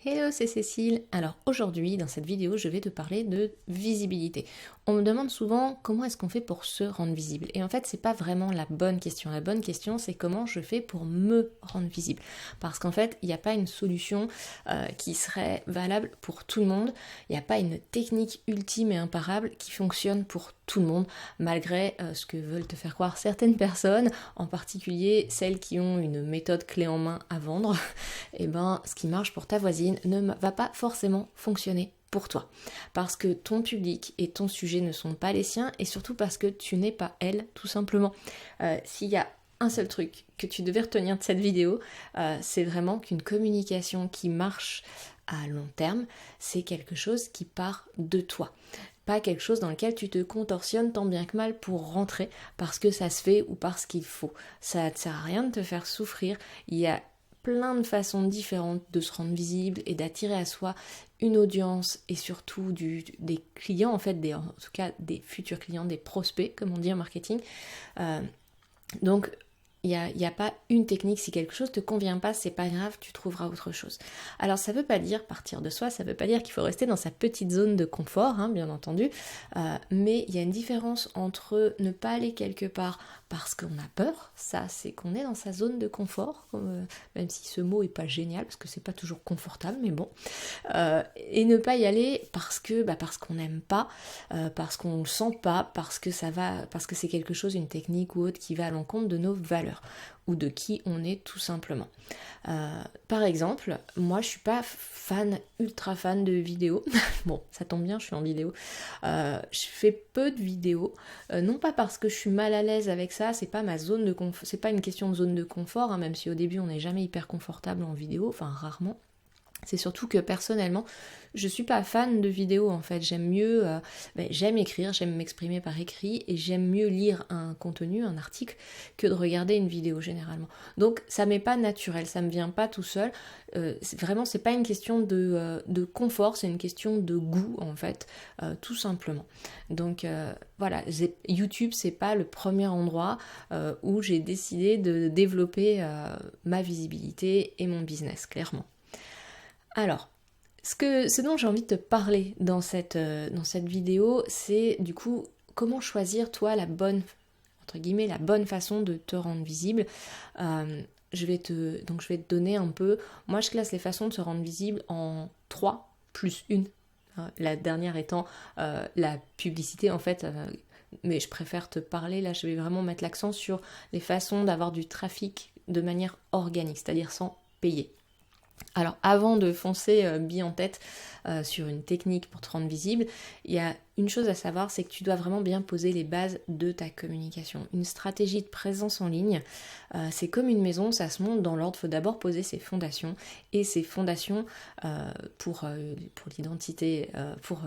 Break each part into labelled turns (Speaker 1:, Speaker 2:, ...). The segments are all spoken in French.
Speaker 1: Hello, c'est Cécile. Alors aujourd'hui, dans cette vidéo, je vais te parler de visibilité. On me demande souvent comment est-ce qu'on fait pour se rendre visible. Et en fait, c'est pas vraiment la bonne question. La bonne question, c'est comment je fais pour me rendre visible. Parce qu'en fait, il n'y a pas une solution qui serait valable pour tout le monde. Il n'y a pas une technique ultime et imparable qui fonctionne pour tout le monde, malgré ce que veulent te faire croire certaines personnes, en particulier celles qui ont une méthode clé en main à vendre. Et ben, ce qui marche pour ta voisine ne va pas forcément fonctionner pour toi. Parce que ton public et ton sujet ne sont pas les siens et surtout parce que tu n'es pas elle, tout simplement. S'il y a un seul truc que tu devais retenir de cette vidéo, c'est vraiment qu'une communication qui marche à long terme, c'est quelque chose qui part de toi. Pas quelque chose dans lequel tu te contorsionnes tant bien que mal pour rentrer parce que ça se fait ou parce qu'il faut. Ça ne sert à rien de te faire souffrir. Il y a plein de façons différentes de se rendre visible et d'attirer à soi une audience et surtout des clients, en fait, en tout cas des futurs clients, des prospects, comme on dit en marketing. Donc, il n'y a pas une technique. Si quelque chose ne te convient pas, c'est pas grave, tu trouveras autre chose. Alors ça veut pas dire partir de soi, ça veut pas dire qu'il faut rester dans sa petite zone de confort, hein, bien entendu, mais il y a une différence entre ne pas aller quelque part parce qu'on a peur, ça c'est qu'on est dans sa zone de confort, même si ce mot est pas génial, parce que c'est pas toujours confortable, mais bon, et ne pas y aller parce qu'on n'aime pas, parce qu'on le sent pas, parce que c'est quelque chose, une technique ou autre qui va à l'encontre de nos valeurs ou de qui on est tout simplement. Par exemple, moi je suis pas ultra fan de vidéos. Bon, ça tombe bien, je suis en vidéo. Je fais peu de vidéos, non pas parce que je suis mal à l'aise avec ça, c'est pas ma zone de confort, c'est pas une question de zone de confort, hein, même si au début on n'est jamais hyper confortable en vidéo, enfin rarement. C'est surtout que personnellement, je suis pas fan de vidéos en fait. J'aime mieux, j'aime écrire, j'aime m'exprimer par écrit et j'aime mieux lire un contenu, un article, que de regarder une vidéo généralement. Donc ça m'est pas naturel, ça me vient pas tout seul. C'est pas une question de confort, c'est une question de goût en fait, tout simplement. Donc voilà, YouTube c'est pas le premier endroit où j'ai décidé de développer ma visibilité et mon business, clairement. Alors, ce dont j'ai envie de te parler dans cette vidéo, c'est du coup comment choisir toi la bonne, entre guillemets, la bonne façon de te rendre visible. Je vais te donner un peu, moi je classe les façons de se rendre visible en 3 plus 1. La dernière étant la publicité en fait, mais je préfère te parler, là je vais vraiment mettre l'accent sur les façons d'avoir du trafic de manière organique, c'est-à-dire sans payer. Alors avant de foncer bille en tête sur une technique pour te rendre visible, il y a une chose à savoir, c'est que tu dois vraiment bien poser les bases de ta communication. Une stratégie de présence en ligne, c'est comme une maison, ça se monte dans l'ordre, il faut d'abord poser ses fondations, et ces fondations pour l'identité, pour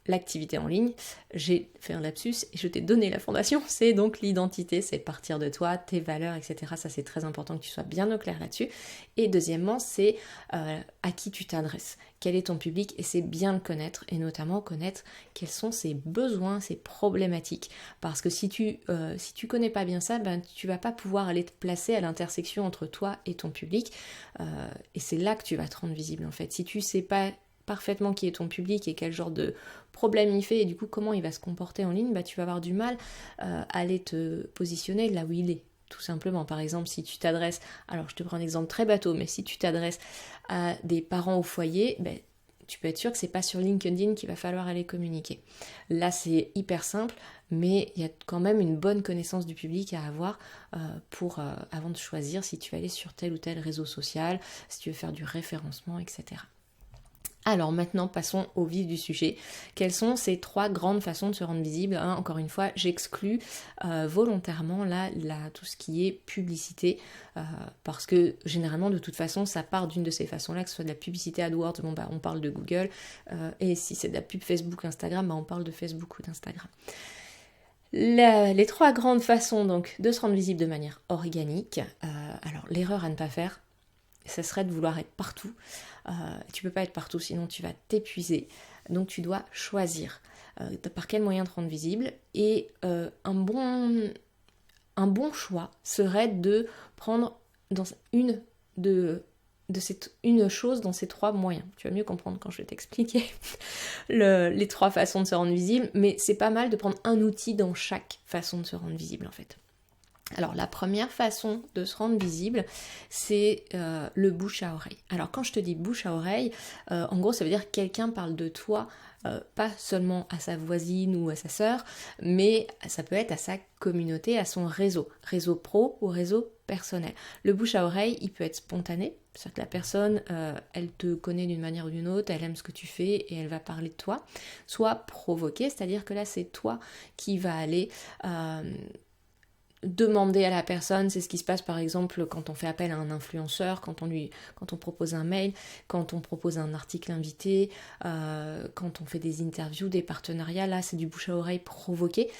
Speaker 1: l'activité en ligne, j'ai fait un lapsus et je t'ai donné la fondation, c'est donc l'identité, c'est partir de toi, tes valeurs, etc. Ça c'est très important que tu sois bien au clair là-dessus. Et deuxièmement, c'est à qui tu t'adresses, quel est ton public, et c'est bien le connaître, et notamment connaître quels sont ses besoins, ses problématiques. Parce que si tu connais pas bien ça, tu vas pas pouvoir aller te placer à l'intersection entre toi et ton public, et c'est là que tu vas te rendre visible en fait. Si tu sais pas parfaitement qui est ton public et quel genre de problème il fait et du coup comment il va se comporter en ligne, tu vas avoir du mal à aller te positionner là où il est. Tout simplement, par exemple, si tu t'adresses, alors je te prends un exemple très bateau, mais si tu t'adresses à des parents au foyer, tu peux être sûr que c'est pas sur LinkedIn qu'il va falloir aller communiquer. Là, c'est hyper simple, mais il y a quand même une bonne connaissance du public à avoir avant de choisir si tu vas aller sur tel ou tel réseau social, si tu veux faire du référencement, etc. Alors maintenant, passons au vif du sujet. Quelles sont ces 3 grandes façons de se rendre visible, hein? Encore une fois, j'exclus volontairement là, tout ce qui est publicité, parce que généralement, de toute façon, ça part d'une de ces façons-là, que ce soit de la publicité AdWords, on parle de Google, et si c'est de la pub Facebook, Instagram, on parle de Facebook ou d'Instagram. Les 3 grandes façons donc de se rendre visible de manière organique. Alors l'erreur à ne pas faire, ça serait de vouloir être partout. Tu peux pas être partout, sinon tu vas t'épuiser. Donc tu dois choisir par quel moyen te rendre visible. Et un bon choix serait de prendre dans une de une chose dans ces 3 moyens. Tu vas mieux comprendre quand je vais t'expliquer les 3 façons de se rendre visible, mais c'est pas mal de prendre un outil dans chaque façon de se rendre visible en fait. Alors la première façon de se rendre visible, c'est le bouche à oreille. Alors quand je te dis bouche à oreille, en gros ça veut dire que quelqu'un parle de toi, pas seulement à sa voisine ou à sa sœur, mais ça peut être à sa communauté, à son réseau pro ou réseau personnel. Le bouche à oreille, il peut être spontané, c'est-à-dire que la personne, elle te connaît d'une manière ou d'une autre, elle aime ce que tu fais et elle va parler de toi, soit provoqué, c'est-à-dire que là c'est toi qui vas aller demander à la personne, c'est ce qui se passe par exemple quand on fait appel à un influenceur, quand on propose un mail, quand on propose un article invité, quand on fait des interviews, des partenariats, là c'est du bouche à oreille provoqué,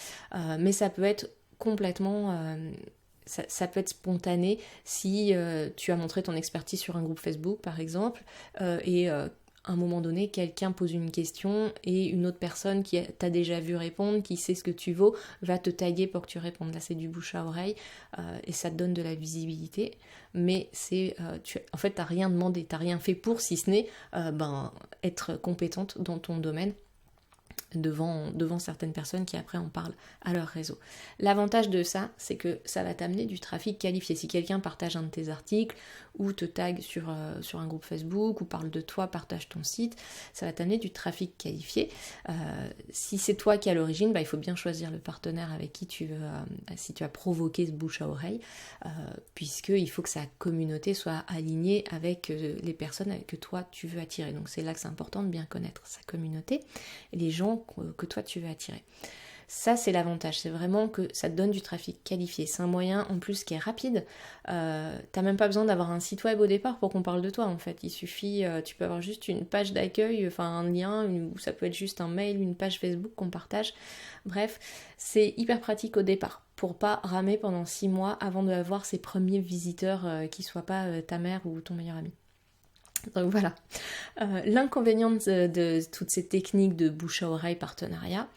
Speaker 1: mais ça peut être complètement ça peut être spontané si tu as montré ton expertise sur un groupe Facebook par exemple, et à un moment donné, quelqu'un pose une question et une autre personne qui t'a déjà vu répondre, qui sait ce que tu vaux, va te taguer pour que tu répondes. Là, c'est du bouche à oreille et ça te donne de la visibilité. Mais en fait, t'as rien demandé, t'as rien fait pour, si ce n'est être compétente dans ton domaine devant certaines personnes qui après en parlent à leur réseau. L'avantage de ça, c'est que ça va t'amener du trafic qualifié. Si quelqu'un partage un de tes articles ou te tag sur un groupe Facebook ou parle de toi, partage ton site, ça va t'amener du trafic qualifié. Si c'est toi qui es à l'origine, il faut bien choisir le partenaire avec qui tu veux, si tu as provoqué ce bouche à oreille, puisqu'il faut que sa communauté soit alignée avec les personnes que toi tu veux attirer. Donc c'est là que c'est important de bien connaître sa communauté et les gens que toi tu veux attirer. Ça c'est l'avantage, c'est vraiment que ça te donne du trafic qualifié. C'est un moyen en plus qui est rapide. T'as même pas besoin d'avoir un site web au départ pour qu'on parle de toi en fait. Il suffit, tu peux avoir juste une page d'accueil, enfin un lien, ou ça peut être juste un mail, une page Facebook qu'on partage. Bref, c'est hyper pratique au départ pour pas ramer pendant 6 mois avant d'avoir ses premiers visiteurs qui soient pas ta mère ou ton meilleur ami. Donc voilà, l'inconvénient de toutes ces techniques de bouche à oreille partenariat,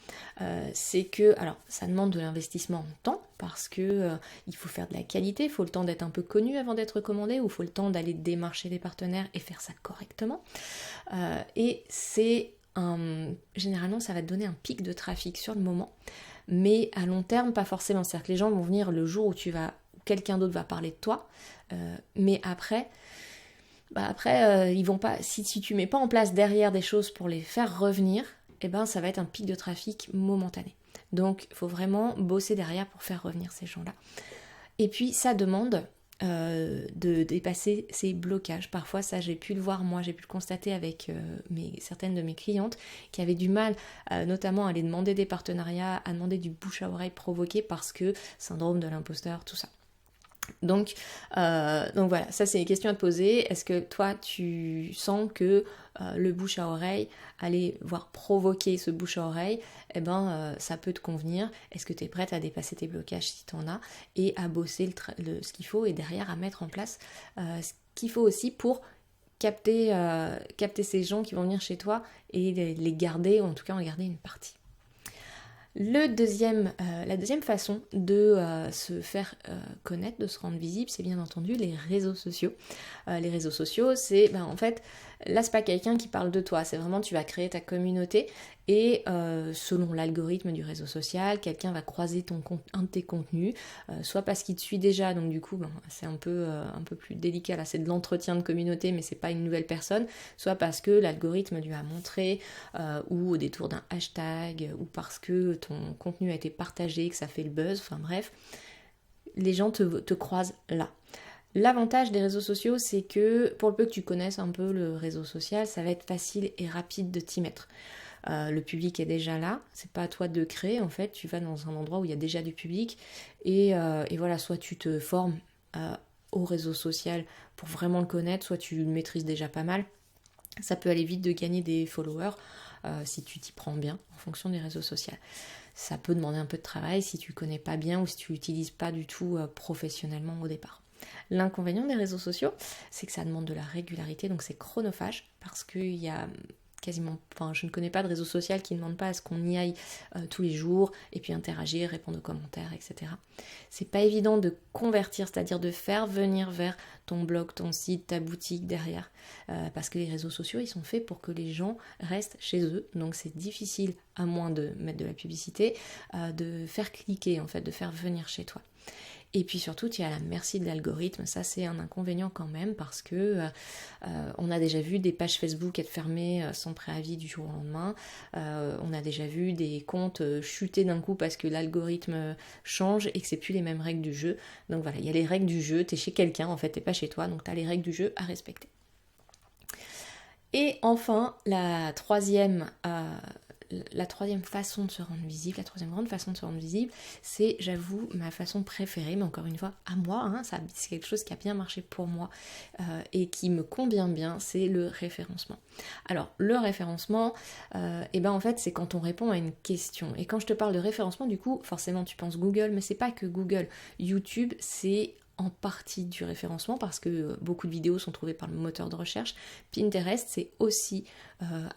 Speaker 1: c'est que, alors ça demande de l'investissement en temps, parce que il faut faire de la qualité, il faut le temps d'être un peu connu avant d'être recommandé, ou il faut le temps d'aller démarcher les partenaires et faire ça correctement. Et généralement ça va te donner un pic de trafic sur le moment, mais à long terme pas forcément, c'est-à-dire que les gens vont venir le jour où quelqu'un d'autre va parler de toi, mais après ils vont pas. Si tu mets pas en place derrière des choses pour les faire revenir, ça va être un pic de trafic momentané. Donc il faut vraiment bosser derrière pour faire revenir ces gens-là. Et puis ça demande de dépasser ces blocages. Parfois ça j'ai pu le voir, moi j'ai pu le constater avec certaines de mes clientes qui avaient du mal notamment à aller demander des partenariats, à demander du bouche à oreille provoqué parce que syndrome de l'imposteur, tout ça. Donc voilà, ça c'est une question à te poser. Est-ce que toi tu sens que le bouche à oreille, aller voir provoquer ce bouche à oreille, ça peut te convenir? Est-ce que tu es prête à dépasser tes blocages si tu en as et à bosser ce qu'il faut et derrière à mettre en place ce qu'il faut aussi pour capter ces gens qui vont venir chez toi et les garder, ou en tout cas en garder une partie. La deuxième façon de se faire connaître, de se rendre visible, c'est bien entendu les réseaux sociaux. Les réseaux sociaux, c'est en fait, là c'est pas quelqu'un qui parle de toi, c'est vraiment tu vas créer ta communauté et selon l'algorithme du réseau social, quelqu'un va croiser un de tes contenus, soit parce qu'il te suit déjà, donc du coup c'est un peu plus délicat, là c'est de l'entretien de communauté mais c'est pas une nouvelle personne, soit parce que l'algorithme lui a montré, ou au détour d'un hashtag, ou parce que ton contenu a été partagé, que ça fait le buzz, enfin bref, les gens te croisent là. L'avantage des réseaux sociaux, c'est que pour le peu que tu connaisses un peu le réseau social, ça va être facile et rapide de t'y mettre. Le public est déjà là, c'est pas à toi de créer en fait, tu vas dans un endroit où il y a déjà du public et voilà, soit tu te formes au réseau social pour vraiment le connaître, soit tu le maîtrises déjà pas mal. Ça peut aller vite de gagner des followers si tu t'y prends bien en fonction des réseaux sociaux. Ça peut demander un peu de travail si tu connais pas bien ou si tu l'utilises pas du tout professionnellement au départ. L'inconvénient des réseaux sociaux, c'est que ça demande de la régularité, donc c'est chronophage parce qu'il y a je ne connais pas de réseau social qui ne demande pas à ce qu'on y aille tous les jours et puis interagir, répondre aux commentaires, etc. C'est pas évident de convertir, c'est-à-dire de faire venir vers ton blog, ton site, ta boutique derrière, parce que les réseaux sociaux, ils sont faits pour que les gens restent chez eux, donc c'est difficile, à moins de mettre de la publicité, de faire cliquer en fait, de faire venir chez toi. Et puis surtout, tu es à la merci de l'algorithme. Ça, c'est un inconvénient quand même parce que on a déjà vu des pages Facebook être fermées sans préavis du jour au lendemain. On a déjà vu des comptes chuter d'un coup parce que l'algorithme change et que c'est plus les mêmes règles du jeu. Donc voilà, il y a les règles du jeu. T'es chez quelqu'un, en fait, t'es pas chez toi, donc t'as les règles du jeu à respecter. Et enfin, la troisième façon de se rendre visible, la troisième grande façon de se rendre visible, c'est, j'avoue, ma façon préférée, mais encore une fois, à moi, c'est quelque chose qui a bien marché pour moi et qui me convient bien, c'est le référencement. Alors, le référencement, en fait, c'est quand on répond à une question. Et quand je te parle de référencement, du coup, forcément, tu penses Google, mais c'est pas que Google. YouTube, c'est en partie du référencement parce que beaucoup de vidéos sont trouvées par le moteur de recherche. Pinterest, c'est aussi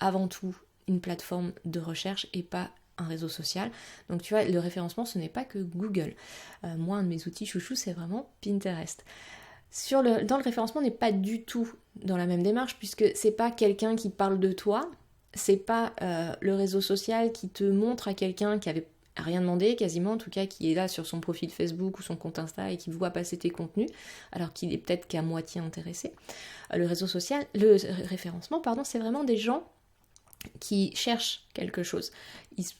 Speaker 1: avant tout une plateforme de recherche et pas un réseau social. Donc tu vois, le référencement, ce n'est pas que Google. Moi, un de mes outils chouchou, c'est vraiment Pinterest. Dans le référencement, on n'est pas du tout dans la même démarche puisque c'est pas quelqu'un qui parle de toi, c'est pas le réseau social qui te montre à quelqu'un qui avait rien demandé quasiment, en tout cas qui est là sur son profil Facebook ou son compte Insta et qui voit passer tes contenus alors qu'il est peut-être qu'à moitié intéressé. Le référencement, c'est vraiment des gens qui cherchent quelque chose.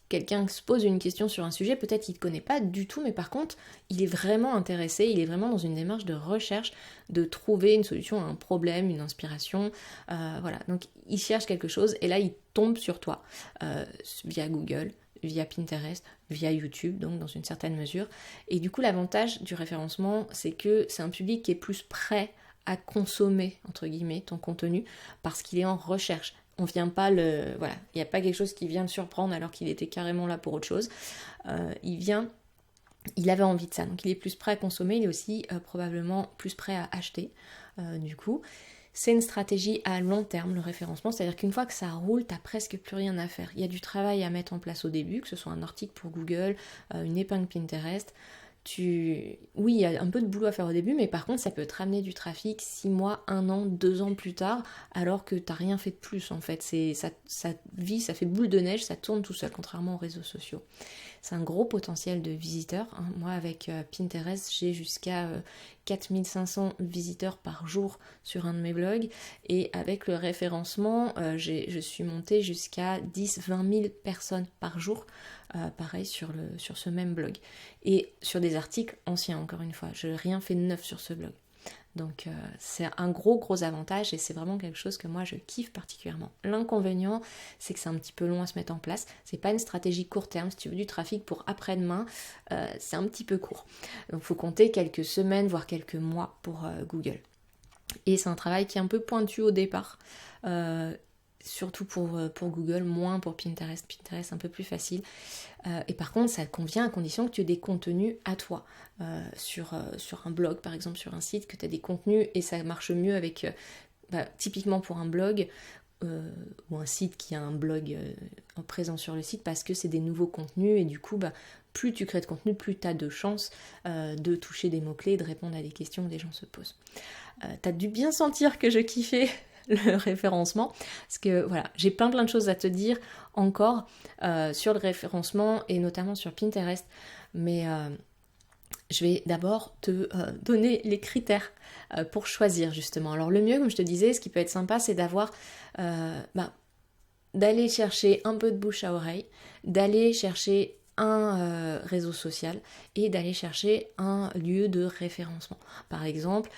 Speaker 1: Quelqu'un se pose une question sur un sujet, peut-être qu'il ne connaît pas du tout, mais par contre, il est vraiment intéressé, il est vraiment dans une démarche de recherche, de trouver une solution à un problème, une inspiration, voilà. Donc, il cherche quelque chose et là, il tombe sur toi via Google, via Pinterest, via YouTube, donc dans une certaine mesure. Et du coup, l'avantage du référencement, c'est que c'est un public qui est plus prêt à consommer, entre guillemets, ton contenu, parce qu'il est en recherche. On vient pas il n'y a pas quelque chose qui vient le surprendre alors qu'il était carrément là pour autre chose. Il avait envie de ça, donc il est plus prêt à consommer, il est aussi probablement plus prêt à acheter, du coup. C'est une stratégie à long terme, le référencement, c'est-à-dire qu'une fois que ça roule, t'as presque plus rien à faire. Il y a du travail à mettre en place au début, que ce soit un article pour Google, une épingle Pinterest. Oui, il y a un peu de boulot à faire au début, mais par contre, ça peut te ramener du trafic 6 mois, 1 an, 2 ans plus tard, alors que t'as rien fait de plus, en fait. Ça fait boule de neige, ça tourne tout seul, contrairement aux réseaux sociaux. C'est un gros potentiel de visiteurs. Moi, avec Pinterest, j'ai jusqu'à 4500 visiteurs par jour sur un de mes blogs. Et avec le référencement, je suis montée jusqu'à 10-20 000 personnes par jour. Pareil sur ce même blog. Et sur des articles anciens, encore une fois. Je n'ai rien fait de neuf sur ce blog. Donc c'est un gros avantage et c'est vraiment quelque chose que moi je kiffe particulièrement. L'inconvénient, c'est que c'est un petit peu long à se mettre en place. C'est pas une stratégie court terme. Si tu veux du trafic pour après-demain, c'est un petit peu court. Donc il faut compter quelques semaines, voire quelques mois pour Google. Et c'est un travail qui est un peu pointu au départ. Surtout pour Google, moins pour Pinterest. Pinterest, un peu plus facile. Et par contre, ça convient à condition que tu aies des contenus à toi. Sur un blog, par exemple, sur un site, que tu as des contenus et ça marche mieux avec, typiquement pour un blog ou un site qui a un blog présent sur le site parce que c'est des nouveaux contenus et du coup, plus tu crées de contenu, plus tu as de chances de toucher des mots-clés, de répondre à des questions que des gens se posent. Tu as dû bien sentir que je kiffais le référencement, parce que voilà, j'ai plein de choses à te dire encore sur le référencement et notamment sur Pinterest, mais je vais d'abord te donner les critères pour choisir justement. Alors le mieux, comme je te disais, ce qui peut être sympa, c'est d'aller chercher un peu de bouche à oreille, d'aller chercher un réseau social et d'aller chercher un lieu de référencement. Par exemple,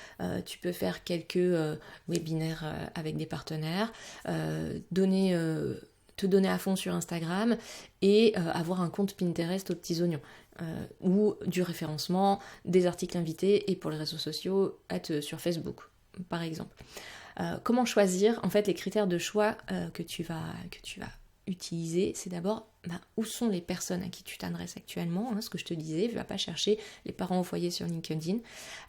Speaker 1: tu peux faire quelques webinaires avec des partenaires, te donner à fond sur Instagram et avoir un compte Pinterest aux petits oignons. Ou du référencement, des articles invités et pour les réseaux sociaux, être sur Facebook, par exemple. Comment choisir en fait les critères de choix que tu vas utiliser, c'est d'abord où sont les personnes à qui tu t'adresses actuellement, ce que je te disais, ne va pas chercher les parents au foyer sur LinkedIn,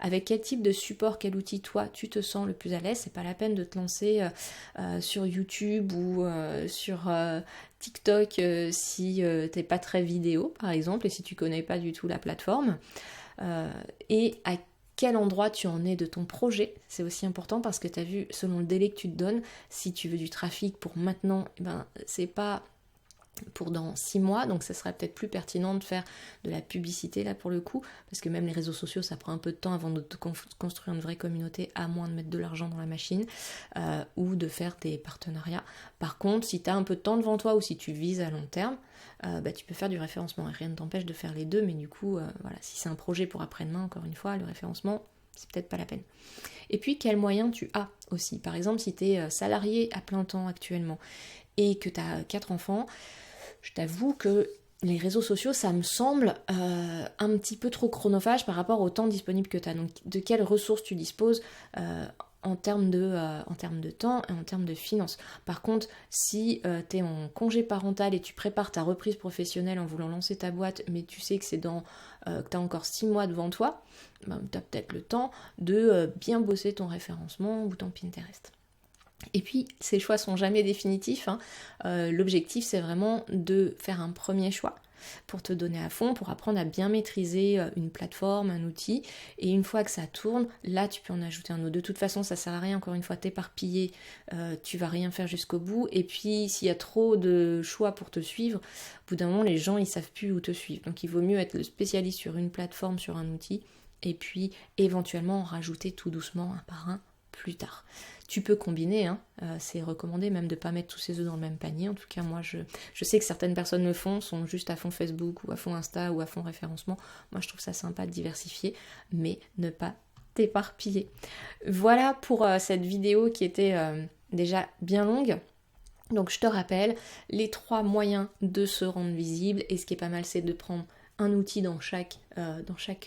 Speaker 1: avec quel type de support, quel outil toi tu te sens le plus à l'aise. C'est pas la peine de te lancer sur YouTube ou sur TikTok si t'es pas très vidéo par exemple et si tu connais pas du tout la plateforme, et à quel endroit tu en es de ton projet, c'est aussi important parce que tu as vu, selon le délai que tu te donnes, si tu veux du trafic pour maintenant, c'est pas pour dans 6 mois, donc ça serait peut-être plus pertinent de faire de la publicité là pour le coup, parce que même les réseaux sociaux ça prend un peu de temps avant de te construire une vraie communauté, à moins de mettre de l'argent dans la machine, ou de faire des partenariats. Par contre, si tu as un peu de temps devant toi ou si tu vises à long terme, tu peux faire du référencement et rien ne t'empêche de faire les deux, mais du coup, voilà, si c'est un projet pour après-demain, encore une fois, le référencement, c'est peut-être pas la peine. Et puis, quels moyens tu as aussi. Par exemple, si tu es salarié à plein temps actuellement et que tu as 4 enfants, je t'avoue que les réseaux sociaux, ça me semble un petit peu trop chronophage par rapport au temps disponible que tu as. Donc, de quelles ressources tu disposes en termes de temps et en termes de finances. Par contre, si tu es en congé parental et tu prépares ta reprise professionnelle en voulant lancer ta boîte, mais tu sais que c'est que tu as encore 6 mois devant toi, tu as peut-être le temps de bien bosser ton référencement ou ton Pinterest. Et puis, ces choix sont jamais définitifs. L'objectif, c'est vraiment de faire un premier choix pour te donner à fond, pour apprendre à bien maîtriser une plateforme, un outil. Et une fois que ça tourne, là, tu peux en ajouter un autre. De toute façon, ça sert à rien, encore une fois, t'éparpiller. Tu vas rien faire jusqu'au bout. Et puis, s'il y a trop de choix pour te suivre, au bout d'un moment, les gens, ils savent plus où te suivre. Donc, il vaut mieux être le spécialiste sur une plateforme, sur un outil, et puis éventuellement en rajouter tout doucement un par un plus tard. Tu peux combiner, c'est recommandé même de ne pas mettre tous ses œufs dans le même panier. En tout cas, moi, je sais que certaines personnes le font, sont juste à fond Facebook ou à fond Insta ou à fond référencement. Moi, je trouve ça sympa de diversifier, mais ne pas t'éparpiller. Voilà pour cette vidéo qui était déjà bien longue. Donc, je te rappelle les 3 moyens de se rendre visible. Et ce qui est pas mal, c'est de prendre un outil dans chaque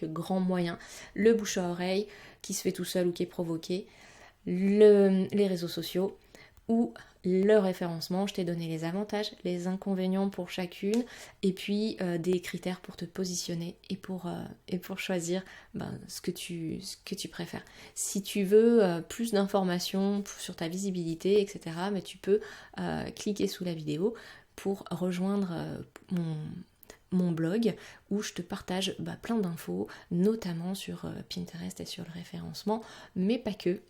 Speaker 1: grand moyen. Le bouche à oreille, qui se fait tout seul ou qui est provoqué. Les réseaux sociaux ou le référencement. Je t'ai donné les avantages, les inconvénients pour chacune et puis des critères pour te positionner et pour choisir ce que tu préfères. Si tu veux plus d'informations sur ta visibilité, etc., mais tu peux cliquer sous la vidéo pour rejoindre mon blog où je te partage plein d'infos, notamment sur Pinterest et sur le référencement, mais pas que.